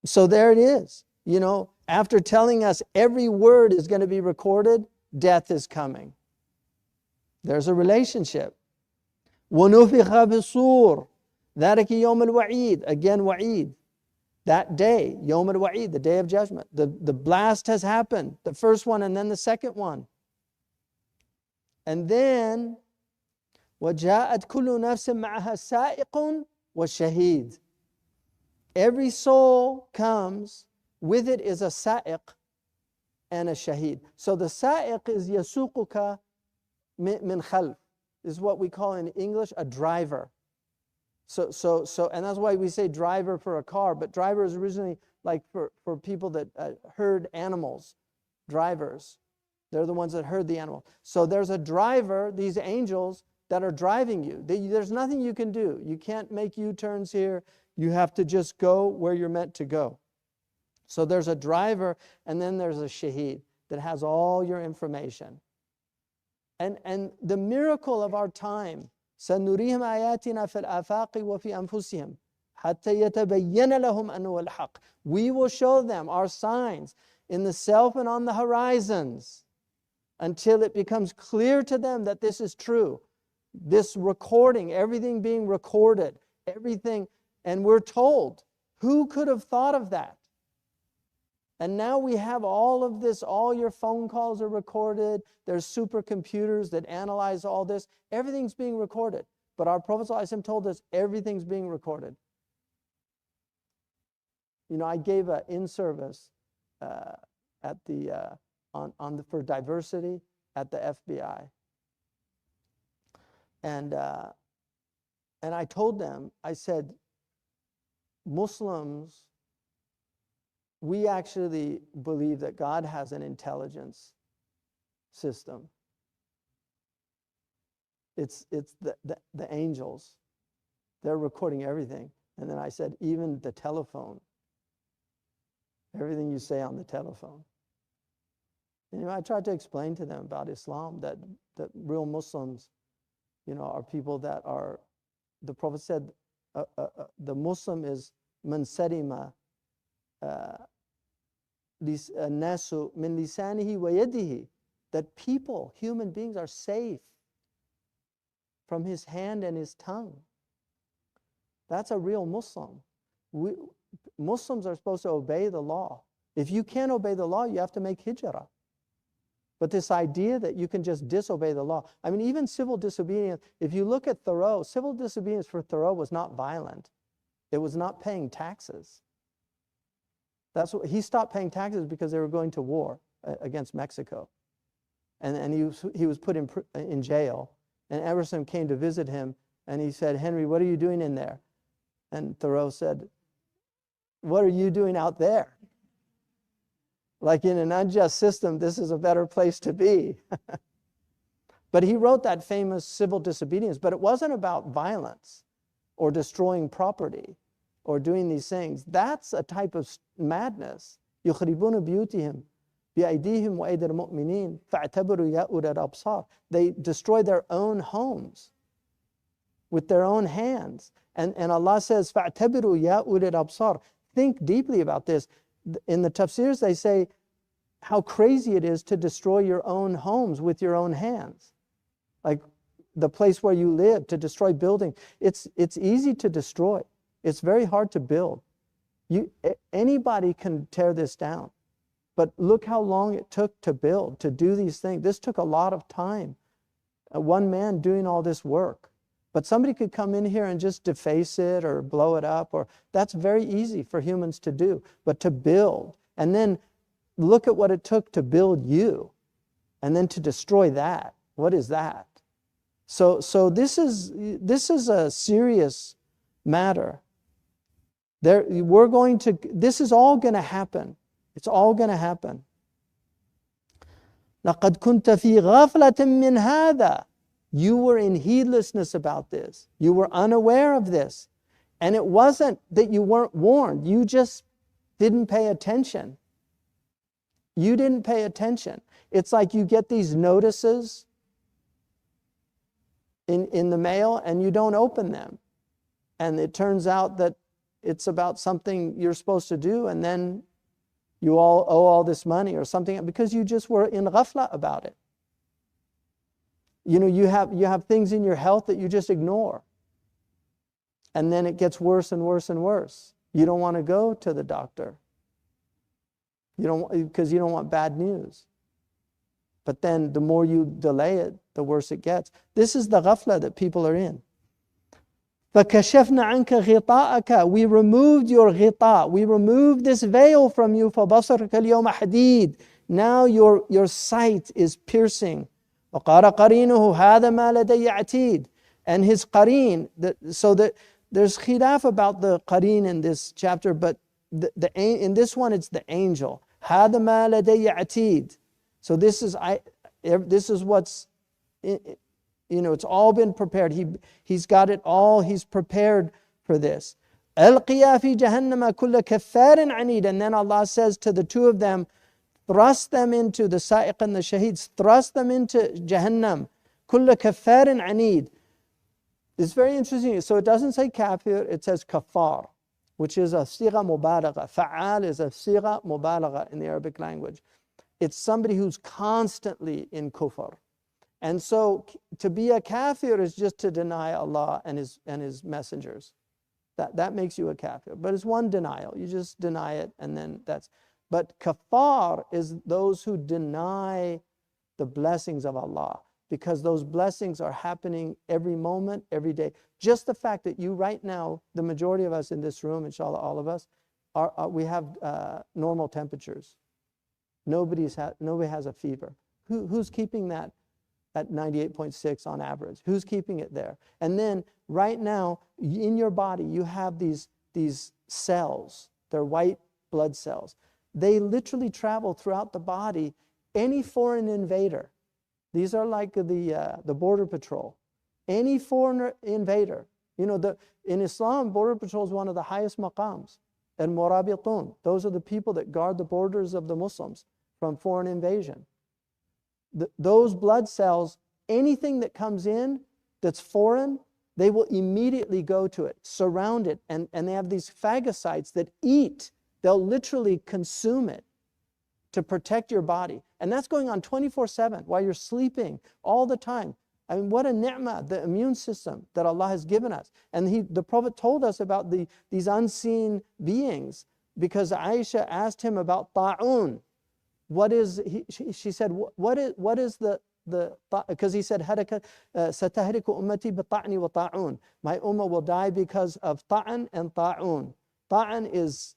So there it is. After telling us every word is going to be recorded, death is coming. There's a relationship. وَنُفِخَ بِالصُّورِ ذَلِكَ يَوْمُ الْوَعِيدِ. Again, wa'id. That day, Yawm al-Wa'id, the day of judgment. The blast has happened. The first one and then the second one. And then, وَجَاءَتْ كُلُّ نَفْسٍ مَعَهَا سَائِقٌ وَشَهِيدٌ. Every soul comes, with it is a sa'iq and a shaheed. So the sa'iq is yasuquka min khalf. Is what we call in English a driver. So, and that's why we say driver for a car, but driver is originally like for people that herd animals, drivers. They're the ones that herd the animal. So there's a driver, these angels that are driving you. There's nothing you can do. You can't make U-turns here. You have to just go where you're meant to go. So there's a driver, and then there's a shaheed that has all your information. And the miracle of our time, سَنُرِيهِمْ آيَاتِنَا فِي الْآفَاقِ وَفِي أَنفُسِهِمْ حَتَّى يَتَبَيَّنَ لَهُمْ أَنَّهُ الْحَقُّ. We will show them our signs in the self and on the horizons until it becomes clear to them that this is true. This recording, everything being recorded, everything, and we're told, who could have thought of that? And now we have all of this, all your phone calls are recorded. There's supercomputers that analyze all this. Everything's being recorded. But our Prophet ﷺ told us everything's being recorded. I gave an in-service at the for diversity at the FBI. And I told them, I said, Muslims, we actually believe that God has an intelligence system. It's the angels. They're recording everything. And then I said, even the telephone. Everything you say on the telephone. And I tried to explain to them about Islam, that real Muslims, are people that are, the Prophet said, the Muslim is man salima nasu min lisanihi wa yadihi, that people, human beings, are safe from his hand and his tongue. That's a real Muslim. Muslims are supposed to obey the law. If you can't obey the law, you have to make hijrah. But this idea that you can just disobey the law, I mean, even civil disobedience, if you look at Thoreau, civil disobedience for Thoreau was not violent. It was not paying taxes. That's what he stopped paying taxes because they were going to war against Mexico. And he was put in jail. And Emerson came to visit him, and he said, Henry, what are you doing in there? And Thoreau said, what are you doing out there? Like in an unjust system, this is a better place to be. But he wrote that famous civil disobedience, but it wasn't about violence or destroying property or doing these things. That's a type of madness. يُخْرِبُونَ بِيُوتِهِمْ بِأَيْدِيهِمْ وَأَيْدِي الْمُؤْمِنِينَ فَاعْتَبِرُوا يَا أُولَي الْأَبْصَارِ. They destroy their own homes with their own hands. And Allah says, فَاعْتَبِرُوا يَا أُولِي الْأَبْصَارِ. Think deeply about this. In the tafsirs, they say how crazy it is to destroy your own homes with your own hands. Like the place where you live, to destroy buildings. It's easy to destroy. It's very hard to build. Anybody can tear this down. But look how long it took to build, to do these things. This took a lot of time. One man doing all this work. But somebody could come in here and just deface it or blow it up, or that's very easy for humans to do. But to build, and then look at what it took to build you, and then to destroy that. What is that? So this is a serious matter. This is all going to happen. It's all going to happen. لَقَدْ كُنْتَ فِي غَافْلَةٍ مِّنْ هَذَا. You were in heedlessness about this. You were unaware of this. And it wasn't that you weren't warned. You just didn't pay attention. You didn't pay attention. It's like you get these notices in the mail and you don't open them. And it turns out that it's about something you're supposed to do, and then you all owe all this money or something because you just were in ghafla about it. You have things in your health that you just ignore. And then it gets worse and worse and worse. You don't want to go to the doctor. Because you don't want bad news. But then the more you delay it, the worse it gets. This is the ghafla that people are in. فَكَشَفْنَا عَنْكَ غِطَاءَكَ. We removed your ghita. We removed this veil from you. فَبَصَرْكَ الْيَوْمَ حَدِيدٌ. Now your sight is piercing. وَقَالَ قَرِينُهُ هَذَا مَا لَدَيَّ عَتِيدٌ. And his qareen, so that there's khilaf about the qareen in this chapter, but in this one it's the angel. هَذَا مَا لَدَيَّ عَتِيدٌ. So this is what's, it's all been prepared. He's got it all. He's prepared for this. أَلْقِيَا فِي جَهَنَّمَ كُلَّ كَفَّارٍ عَنِيدٍ. And then Allah says to the two of them, thrust them into the sa'iq and the shaheeds, thrust them into Jahannam. كُلَّ كَفَّارٍ عَنِيدٍ. It's very interesting. So it doesn't say kafir, it says kafar, which is a sigha mubalagha. Fa'al is a sigha mubalagha in the Arabic language. It's somebody who's constantly in kufr. And so to be a kafir is just to deny Allah and his messengers. That makes you a kafir. But it's one denial. You just deny it and then that's. But kafar is those who deny the blessings of Allah, because those blessings are happening every moment, every day. Just the fact that you right now, the majority of us in this room, inshallah, all of us, we have normal temperatures. Nobody has a fever. Who's keeping that at 98.6 on average? Who's keeping it there? And then right now, in your body, you have these cells. They're white blood cells. They literally travel throughout the body. Any foreign invader, these are like the border patrol. Any foreign invader, in Islam, border patrol is one of the highest maqams. And murabitun, those are the people that guard the borders of the Muslims from foreign invasion. Those blood cells, anything that comes in that's foreign, they will immediately go to it, surround it, and they have these phagocytes that eat. They'll literally consume it to protect your body. And that's going on 24/7 while you're sleeping all the time. I mean, what a ni'mah, the immune system that Allah has given us. And the Prophet told us about these unseen beings, because Aisha asked him about ta'un. She said, what is the because he said, satahriku ummati bi-ta'ni wa ta'un. My ummah will die because of ta'an and ta'un. Ta'an is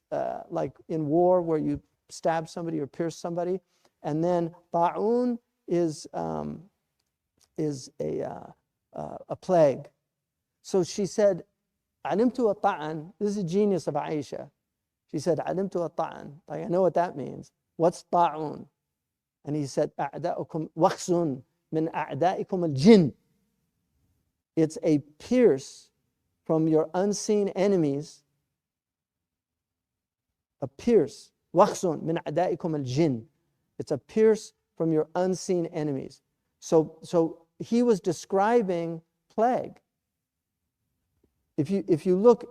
like in war where you stab somebody or pierce somebody. And then ta'un is a plague. So she said, alimtu wa ta'an. This is a genius of Aisha. She said, alimtu wa ta'an. Like, I know what that means. What's ta'un? And he said, a'da'ukum wakhsun min a'da'ikum al-jinn. It's a pierce from your unseen enemies. A pierce. Wakhsun min a'da'ikum al-jinn. It's a pierce from your unseen enemies. So he was describing plague. If you look,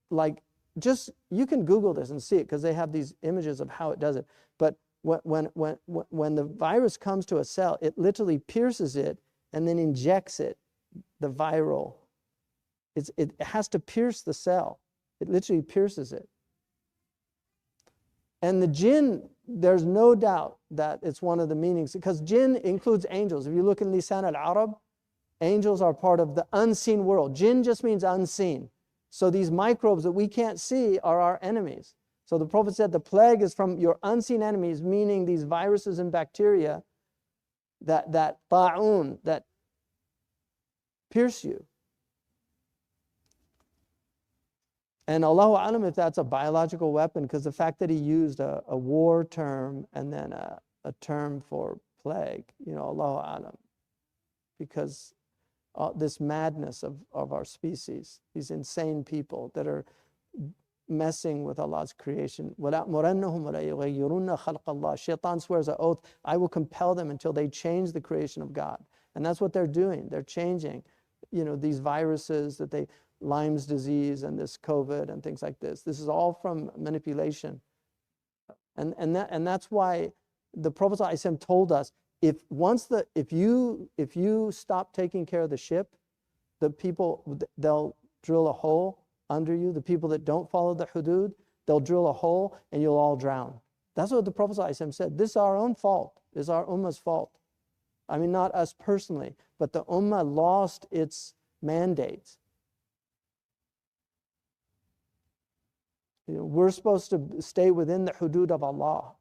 like, just, you can Google this and see it, because they have these images of how it does it. But when the virus comes to a cell, it literally pierces it and then injects it, the viral. It has to pierce the cell. It literally pierces it. And the jinn, there's no doubt that it's one of the meanings, because jinn includes angels. If you look in Lisan al-Arab, angels are part of the unseen world. Jinn just means unseen. So these microbes that we can't see are our enemies. So the Prophet said the plague is from your unseen enemies, meaning these viruses and bacteria that ta'un, that pierce you. And Allahu A'lam if that's a biological weapon, because the fact that he used a war term and then a term for plague, Allahu A'lam. Because this madness of our species, these insane people that are messing with Allah's creation. Shaitan swears an oath, I will compel them until they change the creation of God. And that's what they're doing. They're changing, these viruses that Lyme's disease and this COVID and things like this. This is all from manipulation. And that's why the Prophet ﷺ told us, if you stop taking care of the ship, the people, they'll drill a hole under you. The people that don't follow the hudud, they'll drill a hole and you'll all drown. That's what the Prophet ﷺ said. This is our own fault. This is our ummah's fault. I mean, not us personally, but the ummah lost its mandate. We're supposed to stay within the hudud of Allah.